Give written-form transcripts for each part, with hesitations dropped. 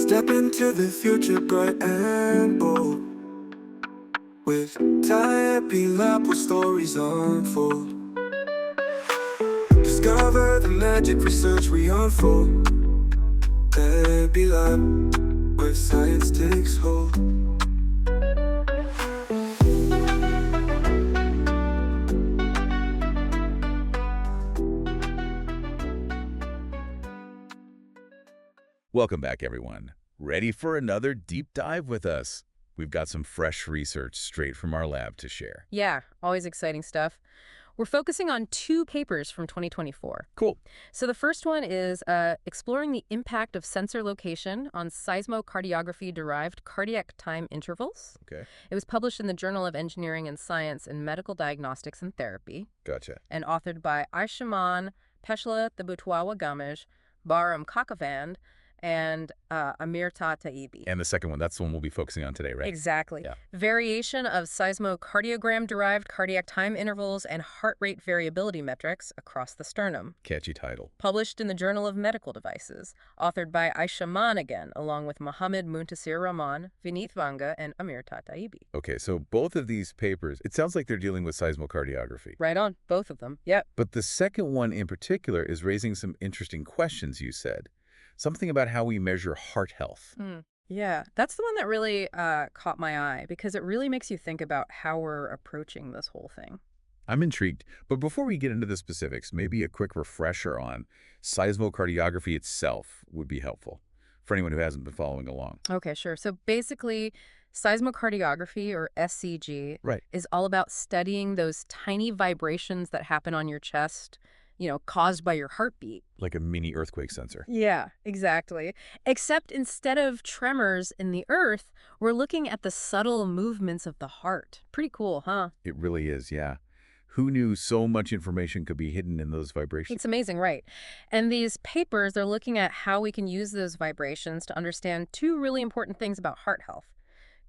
Step into the future bright and bold. With Taebi Lab where stories unfold. Discover the magic research we unfold. Taebi Lab, where science takes hold. Welcome back, everyone. Ready for another deep dive with us? We've got some fresh research straight from our lab to share. Yeah, always exciting stuff. We're focusing on 2 papers from 2024. Cool. So the first one is exploring the impact of sensor location on seismocardiography-derived cardiac time intervals. Okay. It was published in the Journal of Engineering and Science in Medical Diagnostics and Therapy. Gotcha. And authored by Mann, Peshla Gamage, Baram Kakavand, and Taebi. And the second one, that's the one we'll be focusing on today, right? Exactly. Yeah. Variation of seismocardiogram-derived cardiac time intervals and heart rate variability metrics across the sternum. Catchy title. Published in the Journal of Medical Devices. Authored by Mann again, along with Mohammed Muntasir Rahman, Vineet Vanga, and Taebi. Okay, so both of these papers, it sounds like they're dealing with seismocardiography. Right on, both of them. Yep. But the second one in particular is raising some interesting questions, you said. Something about how we measure heart health. Yeah, that's the one that really caught my eye because it really makes you think about how we're approaching this whole thing. I'm intrigued, but before we get into the specifics, maybe a quick refresher on seismocardiography itself would be helpful for anyone who hasn't been following along. Okay, sure. So basically, seismocardiography, or SCG, is all about studying those tiny vibrations that happen on your chest, caused by your heartbeat. Like a mini earthquake sensor. Yeah, exactly. Except instead of tremors in the earth, we're looking at the subtle movements of the heart. Pretty cool, huh? It really is, yeah. Who knew so much information could be hidden in those vibrations? It's amazing, right? And these papers, they're looking at how we can use those vibrations to understand 2 really important things about heart health.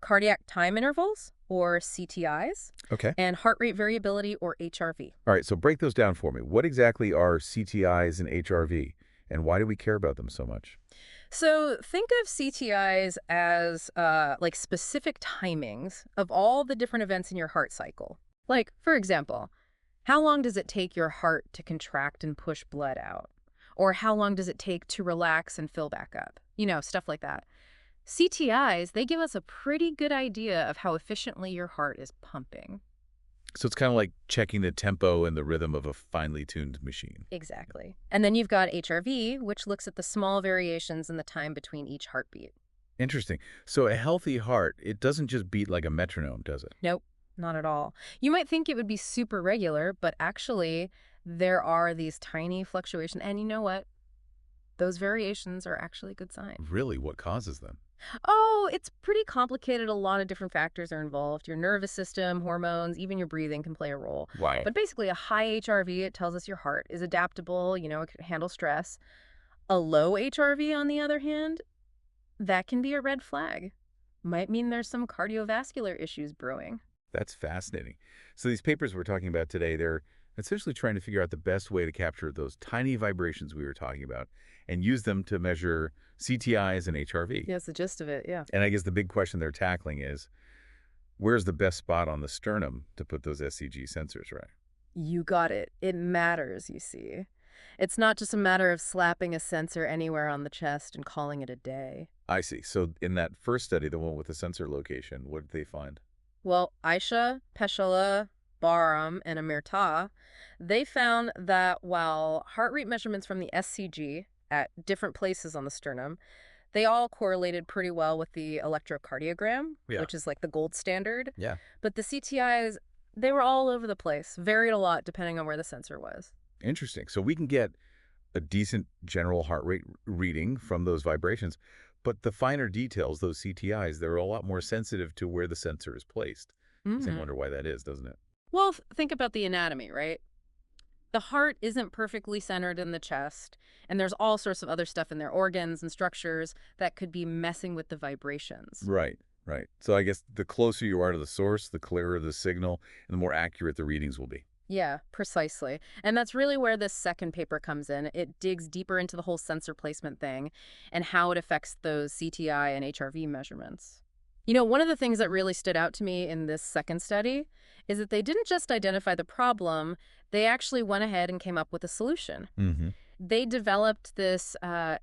Cardiac time intervals, or CTIs, Okay. and heart rate variability, or HRV. All right, so break those down for me. What exactly are CTIs and HRV, and why do we care about them so much? So think of CTIs as like specific timings of all the different events in your heart cycle. Like, for example, how long does it take your heart to contract and push blood out? Or how long does it take to relax and fill back up? Stuff like that. CTIs, they give us a pretty good idea of how efficiently your heart is pumping. So it's kind of like checking the tempo and the rhythm of a finely tuned machine. Exactly. And then you've got HRV, which looks at the small variations in the time between each heartbeat. Interesting. So a healthy heart, it doesn't just beat like a metronome, does it? Nope, not at all. You might think it would be super regular, but actually there are these tiny fluctuations. And you know what? Those variations are actually a good sign. Really? What causes them? Oh, it's pretty complicated. A lot of different factors are involved. Your nervous system, hormones, even your breathing can play a role. Wow. But basically, a high HRV, it tells us your heart is adaptable, it can handle stress. A low HRV, on the other hand, that can be a red flag. Might mean there's some cardiovascular issues brewing. That's fascinating. So these papers we're talking about today, they're essentially trying to figure out the best way to capture those tiny vibrations we were talking about and use them to measure CTIs and HRV. Yeah, that's the gist of it, yeah. And I guess the big question they're tackling is, where's the best spot on the sternum to put those SCG sensors, right? You got it. It matters, you see. It's not just a matter of slapping a sensor anywhere on the chest and calling it a day. I see. So in that first study, the one with the sensor location, what did they find? Well, Aisha, Peshla, Baram, and Amirta, they found that while heart rate measurements from the SCG at different places on the sternum, they all correlated pretty well with the electrocardiogram, which is like the gold standard. Yeah. But the CTIs, they were all over the place, varied a lot depending on where the sensor was. Interesting. So we can get a decent general heart rate reading from those vibrations, but the finer details, those CTIs, they're a lot more sensitive to where the sensor is placed. So I wonder why that is, doesn't it? Well, think about the anatomy, right? The heart isn't perfectly centered in the chest, and there's all sorts of other stuff in there, organs and structures that could be messing with the vibrations. Right. So I guess the closer you are to the source, the clearer the signal, and the more accurate the readings will be. Yeah, precisely. And that's really where this second paper comes in. It digs deeper into the whole sensor placement thing and how it affects those CTI and HRV measurements. One of the things that really stood out to me in this second study is that they didn't just identify the problem, they actually went ahead and came up with a solution. Mm-hmm. They developed this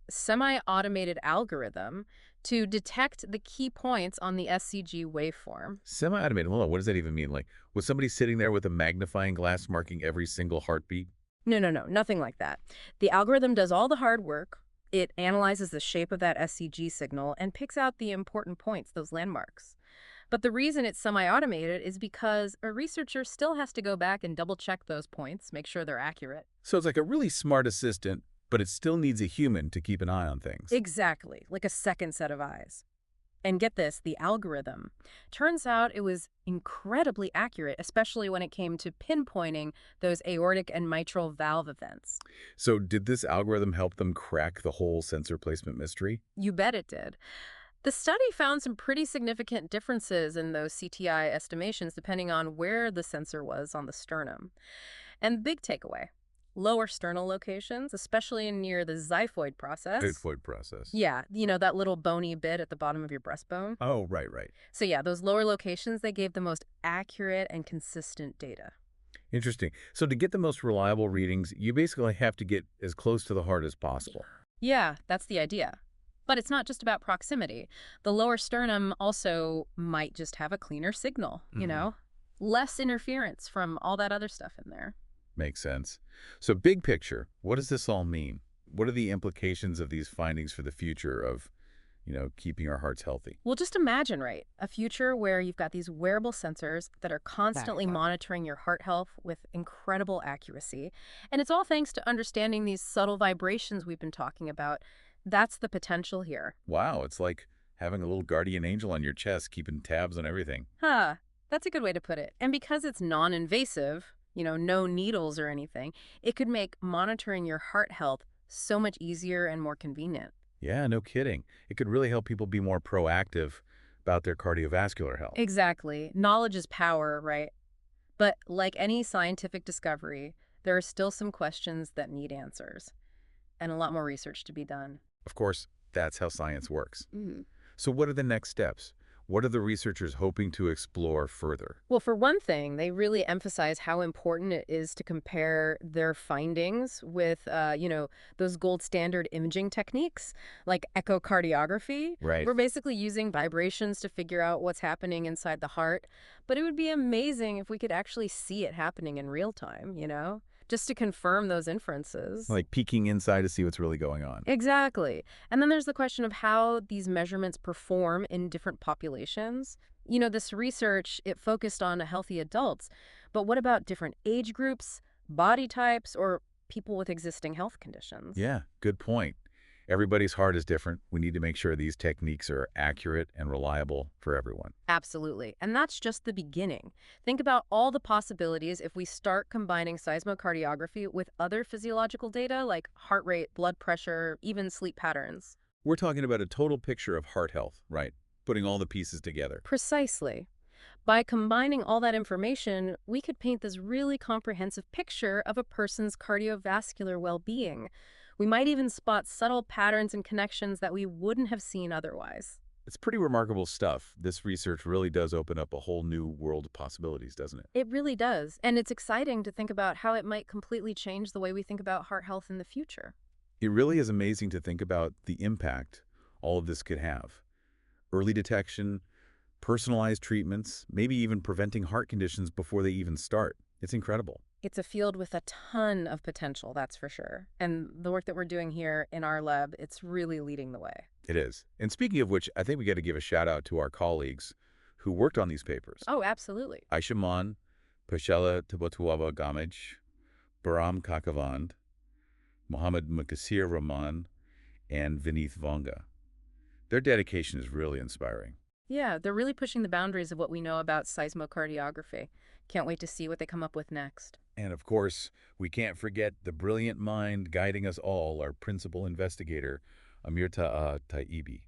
semi-automated algorithm to detect the key points on the SCG waveform. Semi-automated. Hold on, what does that even mean? Like, was somebody sitting there with a magnifying glass marking every single heartbeat? No, nothing like that. The algorithm does all the hard work. It analyzes the shape of that SCG signal and picks out the important points, those landmarks. But the reason it's semi-automated is because a researcher still has to go back and double-check those points, make sure they're accurate. So it's like a really smart assistant, but it still needs a human to keep an eye on things. Exactly, like a second set of eyes. And get this, the algorithm. Turns out it was incredibly accurate, especially when it came to pinpointing those aortic and mitral valve events. So did this algorithm help them crack the whole sensor placement mystery? You bet it did. The study found some pretty significant differences in those CTI estimations depending on where the sensor was on the sternum. And big takeaway, lower sternal locations, especially near the xiphoid process. Xiphoid process. Yeah, that little bony bit at the bottom of your breastbone. Oh, right. So yeah, those lower locations, they gave the most accurate and consistent data. Interesting. So to get the most reliable readings, you basically have to get as close to the heart as possible. Yeah, that's the idea. But it's not just about proximity. The lower sternum also might just have a cleaner signal, Less interference from all that other stuff in there. Makes sense. So big picture, what does this all mean? What are the implications of these findings for the future of, keeping our hearts healthy? Well, just imagine, right, a future where you've got these wearable sensors that are constantly monitoring your heart health with incredible accuracy. And it's all thanks to understanding these subtle vibrations we've been talking about. That's the potential here. Wow, it's like having a little guardian angel on your chest keeping tabs on everything. That's a good way to put it. And because it's non-invasive, no needles or anything, it could make monitoring your heart health so much easier and more convenient. Yeah, no kidding. It could really help people be more proactive about their cardiovascular health. Exactly. Knowledge is power, right? But like any scientific discovery, there are still some questions that need answers and a lot more research to be done. Of course, that's how science works. Mm-hmm. So what are the next steps? What are the researchers hoping to explore further? Well, for one thing, they really emphasize how important it is to compare their findings with, those gold standard imaging techniques like echocardiography. Right. We're basically using vibrations to figure out what's happening inside the heart. But it would be amazing if we could actually see it happening in real time, just to confirm those inferences. Like peeking inside to see what's really going on. Exactly. And then there's the question of how these measurements perform in different populations. This research, it focused on healthy adults, but what about different age groups, body types, or people with existing health conditions? Yeah, good point. Everybody's heart is different. We need to make sure these techniques are accurate and reliable for everyone. Absolutely. And that's just the beginning. Think about all the possibilities if we start combining seismocardiography with other physiological data like heart rate, blood pressure, even sleep patterns. We're talking about a total picture of heart health, right? Putting all the pieces together. Precisely. By combining all that information, we could paint this really comprehensive picture of a person's cardiovascular well-being. We might even spot subtle patterns and connections that we wouldn't have seen otherwise. It's pretty remarkable stuff. This research really does open up a whole new world of possibilities, doesn't it? It really does. And it's exciting to think about how it might completely change the way we think about heart health in the future. It really is amazing to think about the impact all of this could have. Early detection, personalized treatments, maybe even preventing heart conditions before they even start. It's incredible. It's a field with a ton of potential, that's for sure. And the work that we're doing here in our lab, it's really leading the way. It is. And speaking of which, I think we got to give a shout out to our colleagues who worked on these papers. Oh, absolutely. Aisha Mann, Pashela Tabatuaba Gamage, Baram Kakavand, Mohammed Mukassir Rahman, and Vineeth Vanga. Their dedication is really inspiring. Yeah, they're really pushing the boundaries of what we know about seismocardiography. Can't wait to see what they come up with next. And of course, we can't forget the brilliant mind guiding us all, our principal investigator, Amirta Taebi.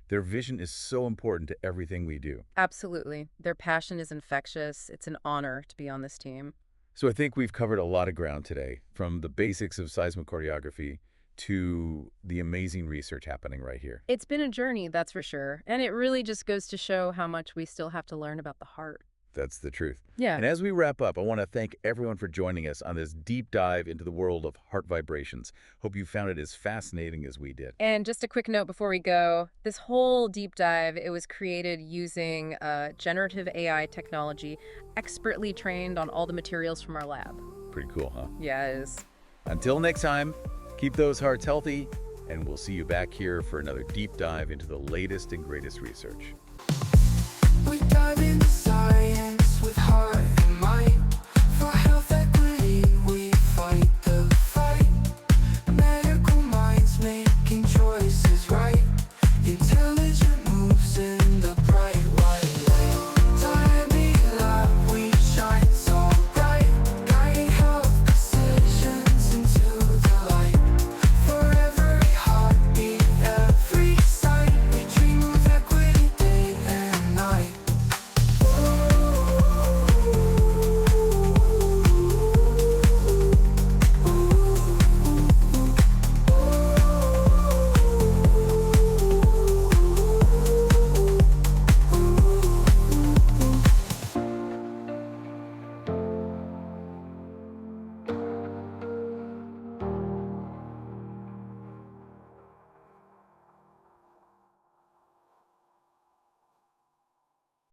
Their vision is so important to everything we do. Absolutely. Their passion is infectious. It's an honor to be on this team. So I think we've covered a lot of ground today, from the basics of seismocardiography to the amazing research happening right here. It's been a journey, that's for sure. And it really just goes to show how much we still have to learn about the heart. That's the truth. Yeah. And as we wrap up, I want to thank everyone for joining us on this deep dive into the world of heart vibrations. Hope you found it as fascinating as we did. And just a quick note before we go, this whole deep dive, it was created using generative AI technology, expertly trained on all the materials from our lab. Pretty cool, huh? Yeah, it is. Until next time, keep those hearts healthy, and we'll see you back here for another deep dive into the latest and greatest research. We dive inside.